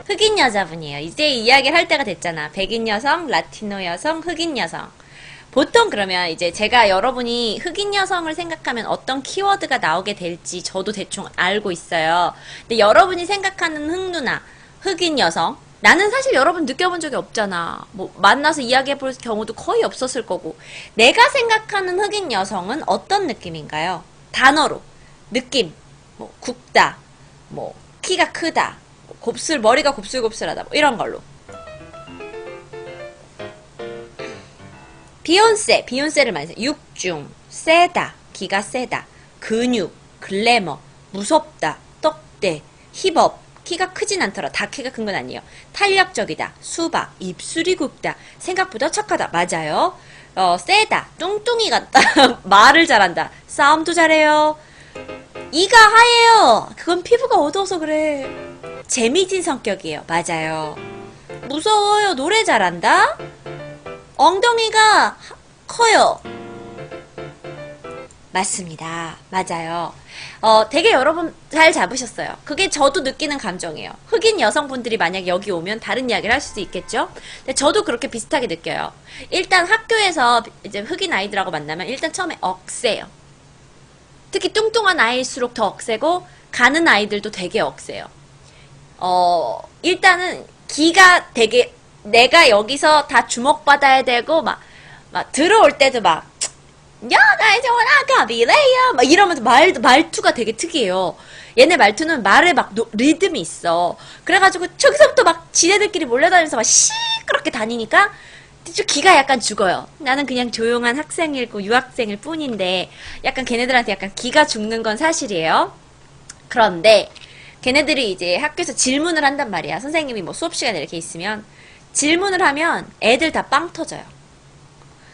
흑인 여자분이에요. 이제 이야기를 할 때가 됐잖아. 백인 여성, 라티노 여성, 흑인 여성. 보통 그러면 이제 제가 여러분이 흑인 여성을 생각하면 어떤 키워드가 나오게 될지 저도 대충 알고 있어요. 근데 여러분이 생각하는 흑누나, 흑인 여성, 나는 사실 여러분 느껴본 적이 없잖아. 뭐 만나서 이야기해볼 경우도 거의 없었을 거고. 내가 생각하는 흑인 여성은 어떤 느낌인가요? 단어로. 느낌. 뭐 굵다. 뭐 키가 크다. 머리가 곱슬곱슬하다. 뭐 이런 걸로. 비욘세를 많이 써요. 육중, 세다, 기가 세다, 근육, 글래머, 무섭다, 떡대, 힙업, 키가 크진 않더라. 다 키가 큰 건 아니에요. 탄력적이다, 수박, 입술이 굵다, 생각보다 착하다. 맞아요. 세다, 뚱뚱이 같다, 말을 잘한다, 싸움도 잘해요. 이가 하얘요. 그건 피부가 어두워서 그래. 재미진 성격이에요. 맞아요. 무서워요. 노래 잘한다. 엉덩이가 커요. 맞습니다. 맞아요. 되게 여러분 잘 잡으셨어요. 그게 저도 느끼는 감정이에요. 흑인 여성분들이 만약 여기 오면 다른 이야기를 할 수도 있겠죠? 근데 저도 그렇게 비슷하게 느껴요. 일단 학교에서 이제 흑인 아이들하고 만나면 일단 처음에 억세요. 특히 뚱뚱한 아이일수록 더 억세고 가는 아이들도 되게 억세요. 일단은 기가 되게 내가 여기서 다 주목받아야 되고 막 들어올 때도 막 야, 나 좋아, 가비레야 막 이러면서 말투가 되게 특이해요. 얘네 말투는 말에 막 리듬이 있어. 그래가지고 저기서부터 막 지네들끼리 몰려다니면서 막 시끄럽게 다니니까 좀 기가 약간 죽어요. 나는 그냥 조용한 학생이고 유학생일 뿐인데 약간 걔네들한테 약간 기가 죽는 건 사실이에요. 그런데 걔네들이 이제 학교에서 질문을 한단 말이야. 선생님이 뭐 수업 시간에 이렇게 있으면 질문을 하면 애들 다 빵 터져요.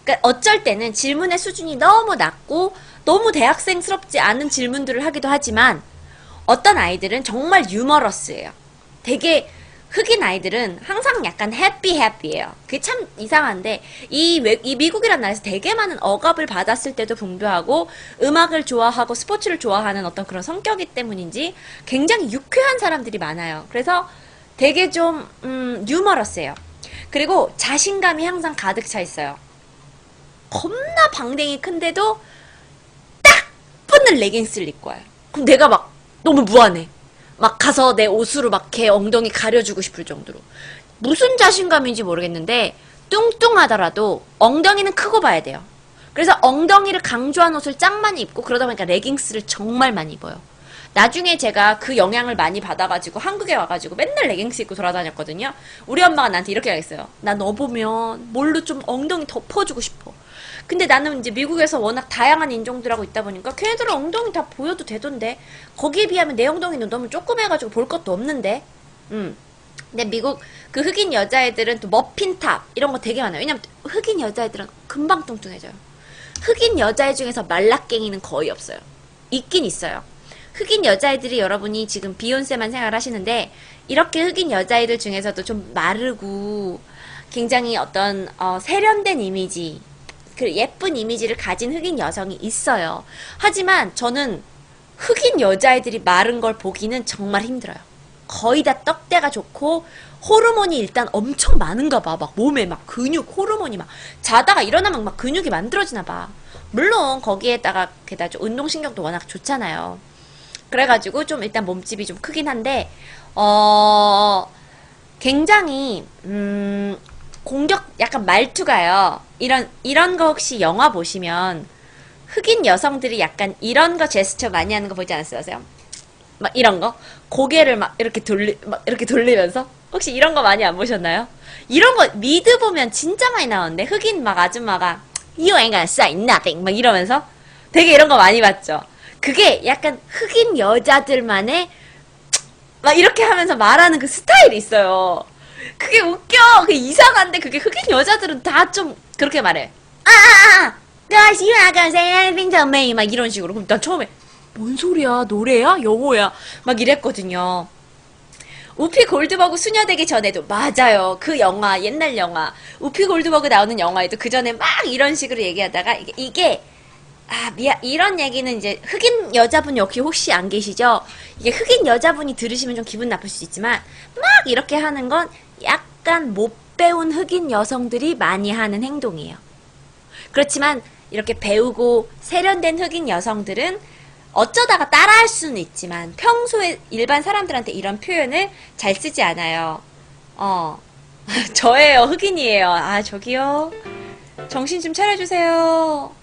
그러니까 어쩔 때는 질문의 수준이 너무 낮고 너무 대학생스럽지 않은 질문들을 하기도 하지만 어떤 아이들은 정말 유머러스예요. 되게 흑인 아이들은 항상 약간 해피해피예요. 그게 참 이상한데 이 미국이란 나라에서 되게 많은 억압을 받았을 때도 분별하고 음악을 좋아하고 스포츠를 좋아하는 어떤 그런 성격이 때문인지 굉장히 유쾌한 사람들이 많아요. 그래서 되게 좀 유머러스해요. 그리고 자신감이 항상 가득 차 있어요. 겁나 방댕이 큰데도 딱 붙는 레깅스를 입고 와요. 그럼 내가 막 너무 무안해. 막 가서 내 옷으로 막 걔 엉덩이 가려주고 싶을 정도로. 무슨 자신감인지 모르겠는데 뚱뚱하더라도 엉덩이는 크고 봐야 돼요. 그래서 엉덩이를 강조한 옷을 짱 많이 입고 그러다 보니까 레깅스를 정말 많이 입어요. 나중에 제가 그 영향을 많이 받아가지고 한국에 와가지고 맨날 레깅스 입고 돌아다녔거든요. 우리 엄마가 나한테 이렇게 하겠어요. 나 너 보면 뭘로 좀 엉덩이 덮어주고 싶어. 근데 나는 이제 미국에서 워낙 다양한 인종들하고 있다 보니까 걔네들은 엉덩이 다 보여도 되던데 거기에 비하면 내 엉덩이는 너무 조그매가지고 볼 것도 없는데 근데 미국 그 흑인 여자애들은 또 머핀탑 이런 거 되게 많아요. 왜냐면 흑인 여자애들은 금방 뚱뚱해져요. 흑인 여자애 중에서 말라깽이는 거의 없어요. 있긴 있어요. 흑인 여자애들이 여러분이 지금 비욘세만 생각하시는데 이렇게 흑인 여자애들 중에서도 좀 마르고 굉장히 어떤 세련된 이미지 그 예쁜 이미지를 가진 흑인 여성이 있어요. 하지만 저는 흑인 여자애들이 마른 걸 보기는 정말 힘들어요. 거의 다 떡대가 좋고 호르몬이 일단 엄청 많은가 봐. 막 몸에 막 근육 호르몬이 막 자다가 일어나면 막 근육이 만들어지나 봐. 물론 거기에다가 게다가 좀 운동신경도 워낙 좋잖아요. 그래가지고 좀 일단 몸집이 좀 크긴 한데 굉장히 공격 약간 말투가요. 이런 거 혹시 영화 보시면 흑인 여성들이 약간 이런 거 제스처 많이 하는 거 보지 않았어요? 막 이런 거 고개를 막 이렇게 돌리면서 혹시 이런 거 많이 안 보셨나요? 이런 거 미드 보면 진짜 많이 나오는데 흑인 막 아줌마가 You ain't gonna say nothing 막 이러면서 되게 이런 거 많이 봤죠. 그게 약간 흑인 여자들만의 막 이렇게 하면서 말하는 그 스타일이 있어요. 그게 웃겨. 그게 이상한데 그게 흑인 여자들은 다 좀 그렇게 말해. Guys, you're not gonna say anything to me. 막 이런 식으로. 그럼 난 처음에 뭔 소리야? 노래야? 영어야? 막 이랬거든요. 우피 골드버그 수녀 되기 전에도 맞아요. 그 영화 옛날 영화 우피 골드버그 나오는 영화에도 그 전에 막 이런 식으로 얘기하다가 이게 이런 얘기는 이제 흑인 여자분 여기 혹시 안 계시죠? 이게 흑인 여자분이 들으시면 좀 기분 나쁠 수 있지만, 막 이렇게 하는 건 약간 못 배운 흑인 여성들이 많이 하는 행동이에요. 그렇지만 이렇게 배우고 세련된 흑인 여성들은 어쩌다가 따라할 수는 있지만 평소에 일반 사람들한테 이런 표현을 잘 쓰지 않아요. 어, 저예요. 흑인이에요. 아, 저기요. 정신 좀 차려주세요.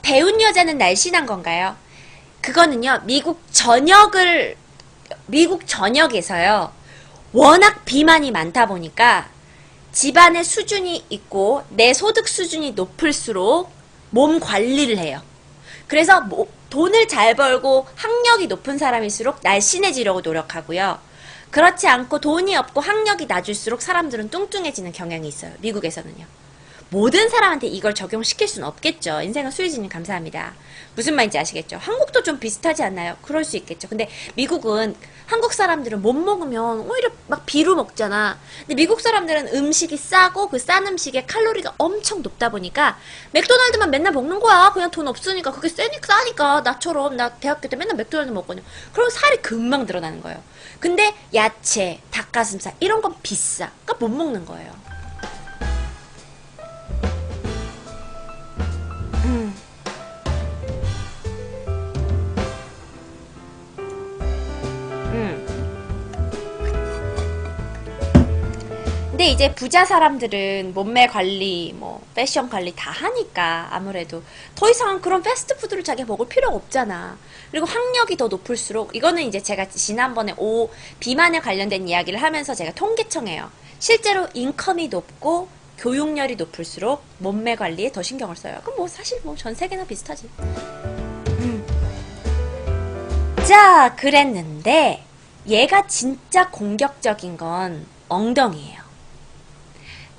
배운 여자는 날씬한 건가요? 그거는요, 미국 전역에서요, 워낙 비만이 많다 보니까 집안의 수준이 있고 내 소득 수준이 높을수록 몸 관리를 해요. 그래서 돈을 잘 벌고 학력이 높은 사람일수록 날씬해지려고 노력하고요. 그렇지 않고 돈이 없고 학력이 낮을수록 사람들은 뚱뚱해지는 경향이 있어요. 미국에서는요. 모든 사람한테 이걸 적용시킬 수는 없겠죠. 인생은 수혜진님 감사합니다. 무슨 말인지 아시겠죠? 한국도 좀 비슷하지 않나요? 그럴 수 있겠죠. 근데 미국은 한국 사람들은 못 먹으면 오히려 막 비루 먹잖아. 근데 미국 사람들은 음식이 싸고 그 싼 음식에 칼로리가 엄청 높다 보니까 맥도날드만 맨날 먹는 거야. 그냥 돈 없으니까. 그게 싸니까. 나처럼 나 대학교 때 맨날 맥도날드 먹거든요. 그럼 살이 금방 늘어나는 거예요. 근데 야채, 닭가슴살 이런 건 비싸. 그러니까 못 먹는 거예요. 근데 이제 부자 사람들은 몸매 관리, 뭐 패션 관리 다 하니까 아무래도 더 이상 그런 패스트푸드를 자기가 먹을 필요가 없잖아. 그리고 학력이 더 높을수록 이거는 이제 제가 지난번에 비만에 관련된 이야기를 하면서 제가 통계청해요. 실제로 인컴이 높고 교육열이 높을수록 몸매 관리에 더 신경을 써요. 그럼 뭐 사실 뭐 전 세계나 비슷하지. 자, 그랬는데 얘가 진짜 공격적인 건 엉덩이에요.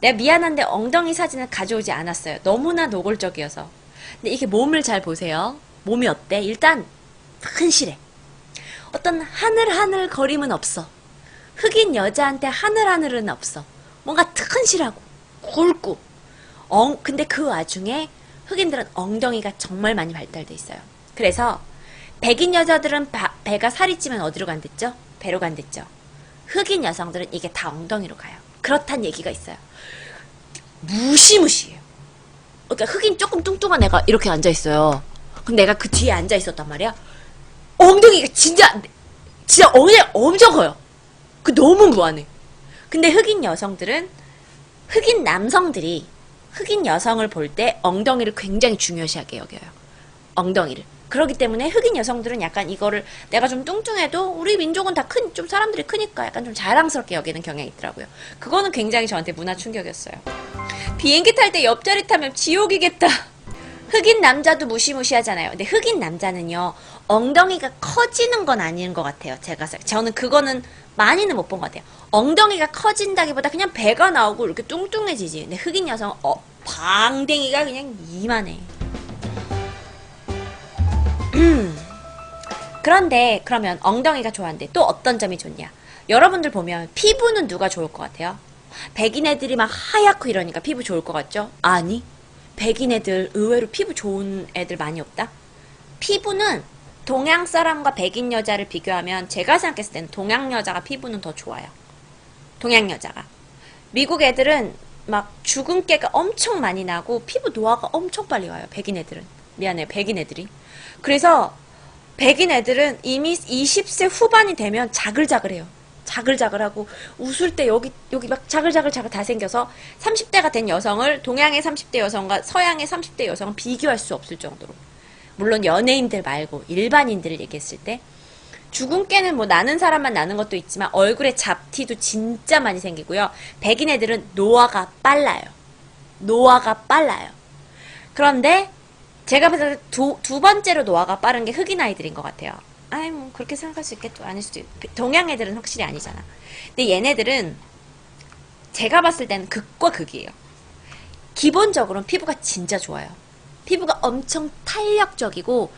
내가 미안한데 엉덩이 사진을 가져오지 않았어요. 너무나 노골적이어서. 근데 이게 몸을 잘 보세요. 몸이 어때? 일단 튼실해. 어떤 하늘하늘 거림은 없어. 흑인 여자한테 하늘하늘은 없어. 뭔가 튼실하고 굵고. 근데 그 와중에 흑인들은 엉덩이가 정말 많이 발달돼 있어요. 그래서 백인 여자들은 배가 살이 찌면 어디로 간댔죠? 배로 간댔죠. 흑인 여성들은 이게 다 엉덩이로 가요. 그렇단 얘기가 있어요. 무시무시해요. 그러니까 흑인 조금 뚱뚱한 애가 이렇게 앉아있어요. 그럼 내가 그 뒤에 앉아있었단 말이야. 엉덩이가 진짜 엉덩이가 엄청 커요. 그 너무 무안해. 근데 흑인 남성들이 흑인 여성을 볼 때 엉덩이를 굉장히 중요시하게 여겨요. 엉덩이를. 그렇기 때문에 흑인 여성들은 약간 이거를 내가 좀 뚱뚱해도 우리 민족은 다 좀 사람들이 크니까 약간 좀 자랑스럽게 여기는 경향이 있더라고요. 그거는 굉장히 저한테 문화 충격이었어요. 비행기 탈 때 옆자리 타면 지옥이겠다. 흑인 남자도 무시무시하잖아요. 근데 흑인 남자는요, 엉덩이가 커지는 건 아닌 것 같아요. 저는 그거는 많이는 못 본 것 같아요. 엉덩이가 커진다기보다 그냥 배가 나오고 이렇게 뚱뚱해지지. 근데 흑인 여성은 방댕이가 그냥 이만해. 그런데 그러면 엉덩이가 좋아하는데 또 어떤 점이 좋냐? 여러분들 보면 피부는 누가 좋을 것 같아요? 백인 애들이 막 하얗고 이러니까 피부 좋을 것 같죠? 아니, 백인 애들 의외로 피부 좋은 애들 많이 없다? 피부는 동양 사람과 백인 여자를 비교하면 제가 생각했을 때는 동양 여자가 피부는 더 좋아요. 동양 여자가. 미국 애들은 막 주근깨가 엄청 많이 나고 피부 노화가 엄청 빨리 와요. 백인 애들은. 미안해요. 백인 애들이. 그래서 백인 애들은 이미 20세 후반이 되면 자글자글해요. 자글자글하고 웃을 때 여기 막 자글자글 다 생겨서 30대가 된 여성을 동양의 30대 여성과 서양의 30대 여성은 비교할 수 없을 정도로. 물론 연예인들 말고 일반인들을 얘기했을 때 주근깨는 뭐 나는 사람만 나는 것도 있지만 얼굴에 잡티도 진짜 많이 생기고요. 백인 애들은 노화가 빨라요. 그런데 제가 봤을 때 두 번째로 노화가 빠른 게 흑인 아이들인 것 같아요. 아이, 뭐, 그렇게 생각할 수 있겠죠. 아닐 수도 있고. 동양 애들은 확실히 아니잖아. 근데 얘네들은 제가 봤을 때는 극과 극이에요. 기본적으로는 피부가 진짜 좋아요. 피부가 엄청 탄력적이고,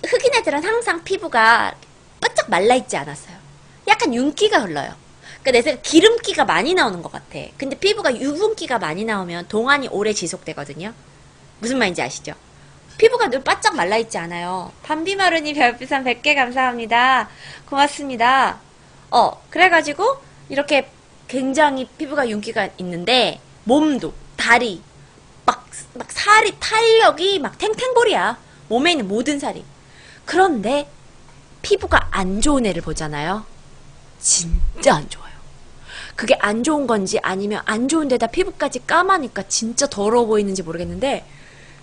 흑인 애들은 항상 피부가 바짝 말라있지 않았어요. 약간 윤기가 흘러요. 그러니까 내 생각에 기름기가 많이 나오는 것 같아. 근데 피부가 유분기가 많이 나오면 동안이 오래 지속되거든요. 무슨 말인지 아시죠? 피부가 늘 바짝 말라있지 않아요. 밤비마루님 별풍선 100개 감사합니다. 고맙습니다. 그래가지고 이렇게 굉장히 피부가 윤기가 있는데 몸도 다리 막 살이 탄력이 막 탱탱볼이야. 몸에 있는 모든 살이. 그런데 피부가 안 좋은 애를 보잖아요. 진짜 안 좋아요. 그게 안 좋은 건지 아니면 안 좋은 데다 피부까지 까마니까 진짜 더러워 보이는지 모르겠는데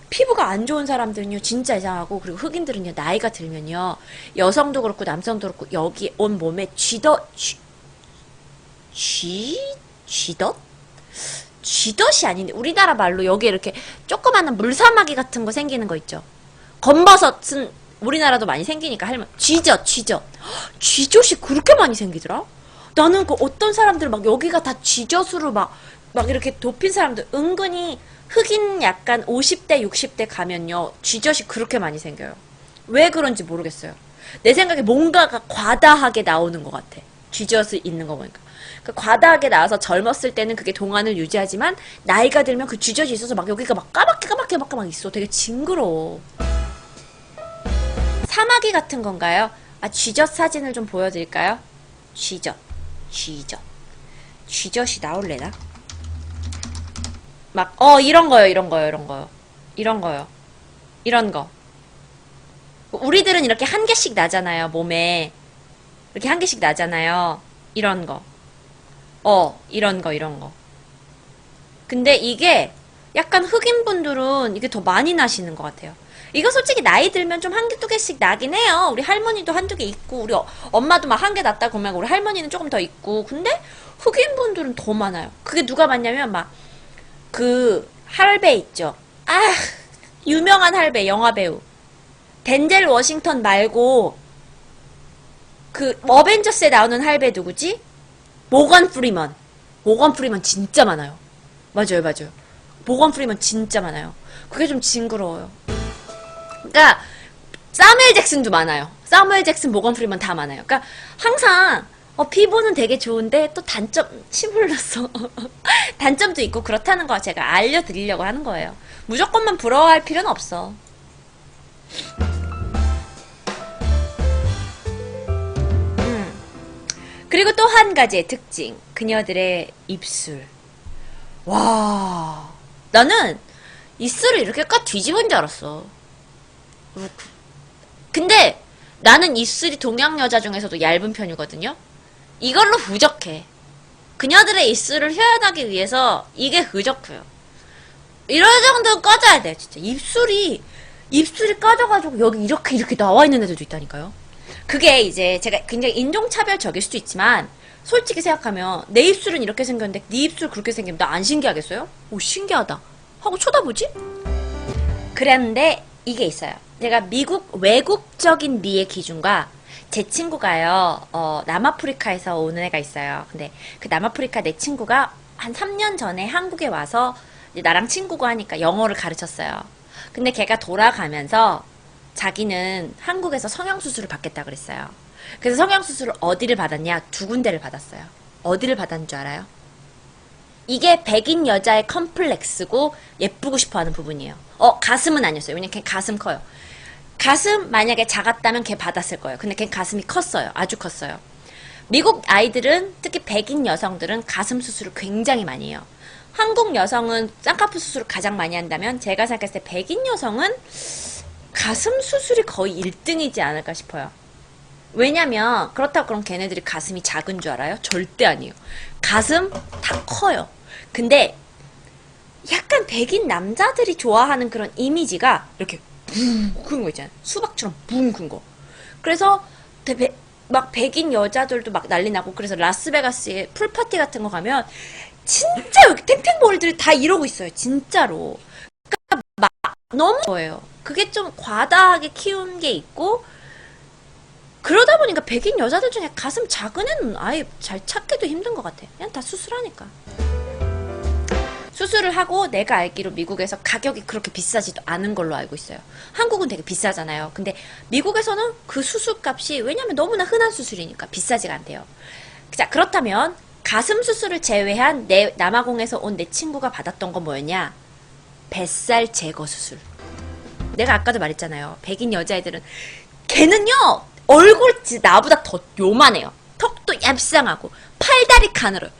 피부가 안 좋은 사람들은요 진짜 이상하고 그리고 흑인들은요 나이가 들면요 여성도 그렇고 남성도 그렇고 여기 온 몸에 쥐덫이 아닌데 우리나라 말로 여기 이렇게 조그마한 물사마귀 같은 거 생기는 거 있죠. 검버섯은 우리나라도 많이 생기니까 할머니 쥐젖이 그렇게 많이 생기더라. 나는 그 어떤 사람들 막 여기가 다 쥐젖으로 막 이렇게 덮인 사람들 은근히 흑인 약간 50대 60대 가면요 쥐젖이 그렇게 많이 생겨요. 왜 그런지 모르겠어요. 내 생각에 뭔가가 과다하게 나오는 것 같아. 쥐젖이 있는 거 보니까. 그러니까 과다하게 나와서 젊었을 때는 그게 동안을 유지하지만 나이가 들면 그 쥐젖이 있어서 막 여기가 막 까맣게 있어. 되게 징그러워. 사마귀 같은 건가요? 쥐젖 사진을 좀 보여드릴까요? 쥐젖이 나올래나? 막 이런 거요. 이런 거. 우리들은 이렇게 한 개씩 나잖아요. 몸에 이렇게 한 개씩 나잖아요. 이런 거. 이런 거. 근데 이게 약간 흑인분들은 이게 더 많이 나시는 것 같아요. 이거 솔직히 나이 들면 좀 한 개, 두 개씩 나긴 해요. 우리 할머니도 한두 개 있고, 우리 엄마도 막 한 개 났다 그러면 우리 할머니는 조금 더 있고. 근데 흑인분들은 더 많아요. 그게 누가 많냐면 막, 그, 할배 있죠. 유명한 할배, 영화배우. 덴젤 워싱턴 말고, 그, 어벤져스에 나오는 할배 누구지? 모건 프리먼 진짜 많아요. 맞아요. 모건 프리먼 진짜 많아요. 그게 좀 징그러워요. 그러니까 사무엘 잭슨도 많아요. 사무엘 잭슨, 모건 프리먼 다 많아요. 그러니까 항상 피부는 되게 좋은데 또 침 흘렀어. 단점도 있고 그렇다는 거 제가 알려드리려고 하는 거예요. 무조건만 부러워할 필요는 없어. 그리고 또 한 가지의 특징. 그녀들의 입술. 와, 나는 입술을 이렇게 까 뒤집은 줄 알았어. 근데 나는 입술이 동양 여자 중에서도 얇은 편이거든요. 이걸로 부족해. 그녀들의 입술을 표현하기 위해서 이게 부족해요. 이럴 정도는 꺼져야 돼. 진짜 입술이 꺼져가지고 여기 이렇게 나와 있는 애들도 있다니까요. 그게 이제 제가 굉장히 인종차별적일 수도 있지만 솔직히 생각하면 내 입술은 이렇게 생겼는데 네 입술 그렇게 생기면 나 안 신기하겠어요? 오, 신기하다 하고 쳐다보지? 그랬는데 이게 있어요. 제가 외국적인 미의 기준과 제 친구가요, 남아프리카에서 오는 애가 있어요. 근데 그 남아프리카 내 친구가 한 3년 전에 한국에 와서 이제 나랑 친구고 하니까 영어를 가르쳤어요. 근데 걔가 돌아가면서 자기는 한국에서 성형수술을 받겠다 그랬어요. 그래서 성형수술을 어디를 받았냐? 2군데를 받았어요. 어디를 받았는 줄 알아요? 이게 백인 여자의 컴플렉스고 예쁘고 싶어하는 부분이에요. 가슴은 아니었어요. 왜냐면 걔 가슴 커요. 가슴 만약에 작았다면 걔 받았을 거예요. 근데 걔 가슴이 컸어요. 아주 컸어요. 미국 아이들은 특히 백인 여성들은 가슴 수술을 굉장히 많이 해요. 한국 여성은 쌍꺼풀 수술을 가장 많이 한다면 제가 생각했을 때 백인 여성은 가슴 수술이 거의 1등이지 않을까 싶어요. 왜냐면 그렇다고 그럼 걔네들이 가슴이 작은 줄 알아요? 절대 아니에요. 가슴 다 커요. 근데 약간 백인 남자들이 좋아하는 그런 이미지가 이렇게 붕 큰 거 있잖아요. 수박처럼 붕 큰 거. 그래서 막 백인 여자들도 막 난리 나고 그래서 라스베가스에 풀파티 같은 거 가면 진짜 여기 탱탱머리들이 다 이러고 있어요. 진짜로. 그러니까 막 너무 거예요. 그게 좀 과다하게 키운 게 있고 그러다 보니까 백인 여자들 중에 가슴 작은 애는 아예 잘 찾기도 힘든 것 같아. 그냥 다 수술하니까. 수술을 하고 내가 알기로 미국에서 가격이 그렇게 비싸지도 않은 걸로 알고 있어요. 한국은 되게 비싸잖아요. 근데 미국에서는 그 수술값이 왜냐면 너무나 흔한 수술이니까 비싸지가 않대요. 자, 그렇다면 가슴 수술을 제외한 남아공에서 온 내 친구가 받았던 건 뭐였냐? 뱃살 제거 수술. 내가 아까도 말했잖아요. 백인 여자애들은 걔는요 얼굴 진짜 나보다 더 요만해요. 턱도 얇상하고 팔다리 가늘어요.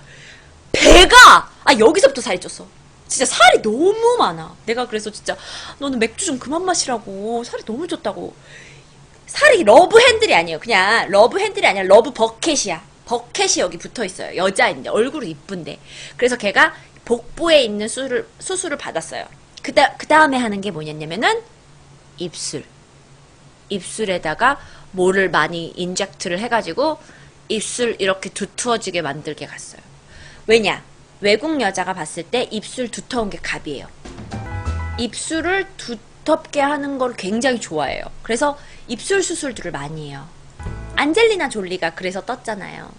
배가 여기서부터 살이 쪘어. 진짜 살이 너무 많아. 내가 그래서 진짜 너는 맥주 좀 그만 마시라고. 살이 너무 쪘다고. 살이 러브 핸들이 아니에요. 그냥 러브 핸들이 아니라 러브 버켓이야. 버켓이 여기 붙어 있어요. 여자인데 얼굴은 이쁜데. 그래서 걔가 복부에 있는 수술을 받았어요. 그 다음에 하는 게 뭐냐면은 입술. 입술에다가 뭐를 많이 인젝트를 해가지고 입술 이렇게 두터워지게 만들게 갔어요. 왜냐? 외국 여자가 봤을 때 입술 두터운 게 갑이에요. 입술을 두텁게 하는 걸 굉장히 좋아해요. 그래서 입술 수술들을 많이 해요. 안젤리나 졸리가 그래서 떴잖아요.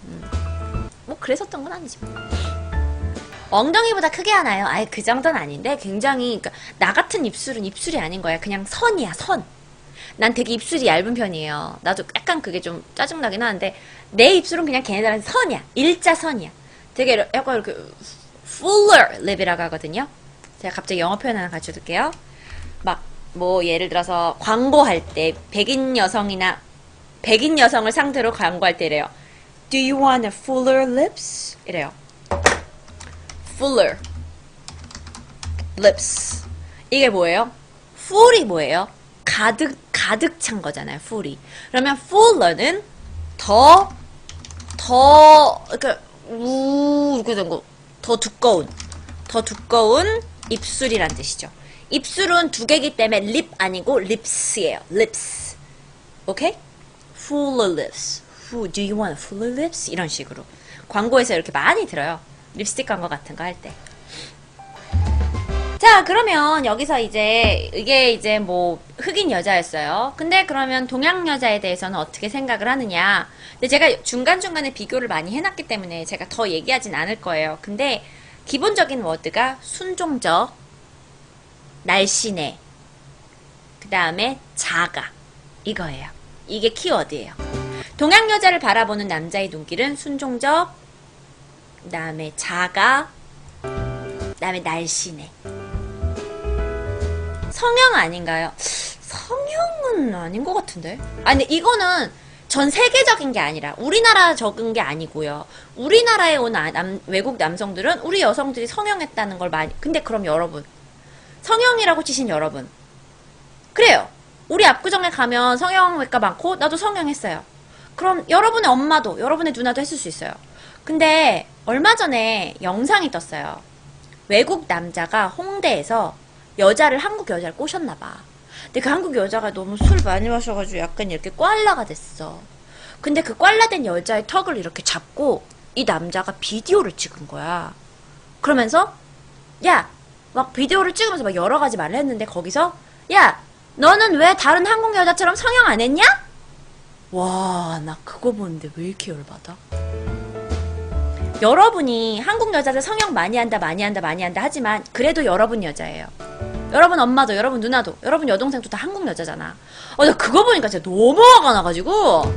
뭐 그래서 떴던 건 아니지 뭐. 엉덩이보다 크게 하나요? 아예 그 정도는 아닌데 굉장히 그러니까 나 같은 입술은 입술이 아닌 거야. 그냥 선이야 선. 난 되게 입술이 얇은 편이에요. 나도 약간 그게 좀 짜증나긴 하는데 내 입술은 그냥 걔네들한테 선이야. 일자선이야. 되게 약간 이렇게 fuller lip이라고 하거든요. 제가 갑자기 영어 표현 하나 가르쳐줄게요. 막 뭐 예를 들어서 광고할 때 백인 여성을 상대로 광고할 때 이래요. Do you want a fuller lips? 이래요. fuller lips. 이게 뭐예요? full이 뭐예요? 가득 찬 거잖아요. full이. 그러면 fuller는 더 이렇게 이렇게 된 거. 더 두꺼운 입술이란 뜻이죠. 입술은 두 개기 때문에 lip 아니고 lips예요. lips. 오케이? fuller lips. Do you want fuller lips? 이런 식으로. 광고에서 이렇게 많이 들어요. 립스틱 광고 같은 거 할 때. 자, 그러면 여기서 이게 이제 뭐 흑인 여자였어요. 근데 그러면 동양 여자에 대해서는 어떻게 생각을 하느냐. 근데 제가 중간중간에 비교를 많이 해놨기 때문에 제가 더 얘기하진 않을 거예요. 근데 기본적인 워드가 순종적, 날씬해, 그 다음에 작아. 이거예요. 이게 키워드예요. 동양 여자를 바라보는 남자의 눈길은 순종적, 그 다음에 작아, 그 다음에 날씬해. 성형 아닌가요? 성형은 아닌 것 같은데? 아니, 근데 이거는 전 세계적인 게 아니라 우리나라 적은 게 아니고요. 우리나라에 온 외국 남성들은 우리 여성들이 성형했다는 걸 많이. 근데 그럼 여러분, 성형이라고 치신 여러분, 그래요. 우리 압구정에 가면 성형외과 많고 나도 성형했어요. 그럼 여러분의 엄마도 여러분의 누나도 했을 수 있어요. 근데 얼마 전에 영상이 떴어요. 외국 남자가 홍대에서 한국 여자를 꼬셨나봐. 근데 그 한국 여자가 너무 술 많이 마셔가지고 약간 이렇게 꽐라가 됐어. 근데 그 꽐라된 여자의 턱을 이렇게 잡고 이 남자가 비디오를 찍은 거야. 그러면서 막 비디오를 찍으면서 막 여러 가지 말을 했는데 거기서 너는 왜 다른 한국 여자처럼 성형 안 했냐? 와, 나 그거 보는데 왜 이렇게 열받아? 여러분이 한국 여자들 성형 많이 한다 하지만 그래도 여러분 여자예요. 여러분 엄마도, 여러분 누나도, 여러분 여동생도 다 한국 여자잖아. 나 그거 보니까 진짜 너무 화가 나가지고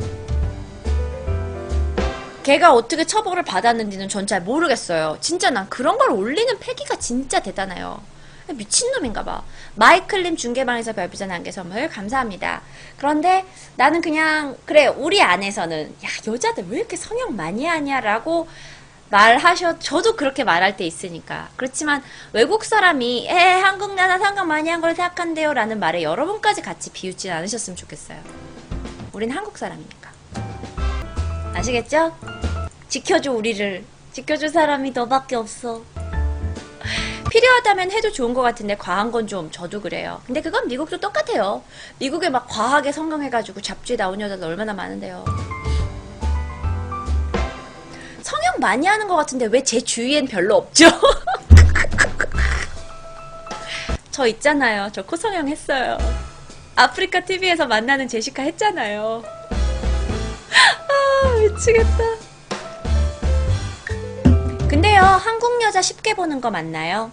걔가 어떻게 처벌을 받았는지는 전 잘 모르겠어요. 진짜 난 그런 걸 올리는 패기가 진짜 대단해요. 미친놈인가봐. 마이클님 중계방에서 별비전 한개 선물 감사합니다. 그런데 나는 그냥 그래, 우리 안에서는 여자들 왜 이렇게 성형 많이 하냐라고 저도 그렇게 말할 때 있으니까. 그렇지만 외국 사람이 한국 여자 성형 많이 한 걸 생각한대요 라는 말에 여러분까지 같이 비웃지 않으셨으면 좋겠어요. 우린 한국 사람이니까. 아시겠죠? 지켜줘, 우리를. 지켜줄 사람이 너밖에 없어. 필요하다면 해도 좋은 것 같은데 과한 건 좀 저도 그래요. 근데 그건 미국도 똑같아요. 미국에 막 과하게 성형해가지고 잡지에 나온 여자들 얼마나 많은데요. 성형 많이 하는 것 같은데 왜 제 주위엔 별로 없죠? 저 있잖아요. 저 코성형 했어요. 아프리카 TV에서 만나는 제시카 했잖아요. 미치겠다. 근데요, 한국 여자 쉽게 보는 거 맞나요?